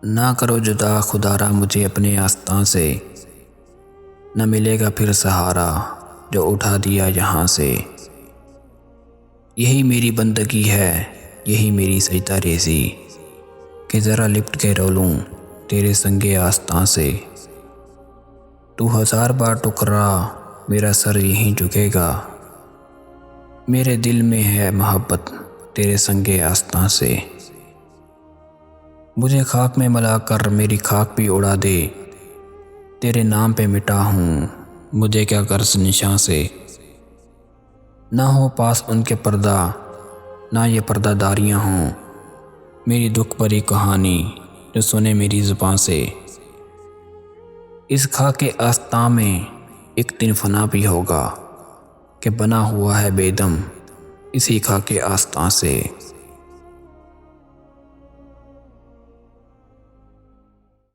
ना करो जुदा खुदारा मुझे अपने आस्तां से, न मिलेगा फिर सहारा जो उठा दिया यहाँ से। यही मेरी बंदगी है, यही मेरी सजदा रेज़ी, कि ज़रा लिपट के रो लूँ तेरे संगे आस्तां से। तू 1000 बार टुकरा मेरा सर यहीं झुकेगा, मेरे दिल में है मोहब्बत तेरे संगे आस्तां से। मुझे खाक में मिलाकर मेरी खाक भी उड़ा दे, तेरे नाम पे मिटा हूँ मुझे क्या गर्ज निशां से। ना हो पास उनके पर्दा, ना ये पर्दादारियाँ हों, मेरी दुख भरी कहानी जो सुने मेरी ज़ुबान से। इस खाके आस्तां में एक दिन फना भी होगा, कि बना हुआ है बेदम इसी खाके आस्तां से।